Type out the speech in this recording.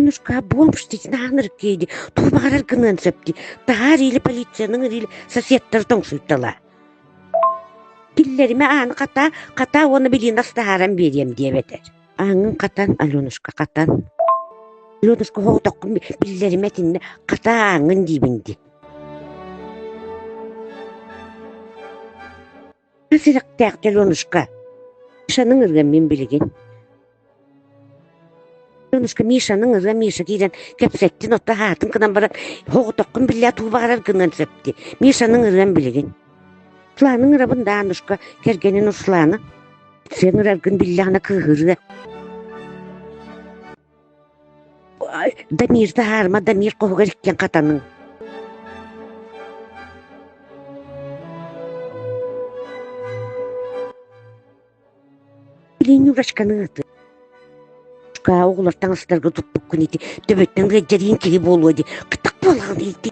Аленушка бомштить наныр кейди, тубағарар гынан сөпті. Тағар елі полицияның елі соседтар тоңсуйттала. Киллеріме аны қата оны білін астағаран берем дебетер. Аңын қатан, Аленушка қатан. Аленушка хоғытоққын білдеріме тінне қата аңын дейбінді. Асырақ тәқті Аленушка. Мишаның ұрған мен білген. Аленушка Мишаның ұрған Миша кейден кәпсеттін отта хатын кынан бара хоғытоққын білі тубағарар гынан сөпті. Мишаның ұрған білген. Сланың ұрабында Анушка кергенін ұсланы. Сен ұраргын біліғана кығырға. Дамирді харма, Дамир қоғыр еккен қатаның. Білейін ұрашқаны ұты. Ұшқа оғылар таңыстарға тұтпық күн еті. Дөбеттен ғеджерін кеге болу еді. Қытық болағын еті.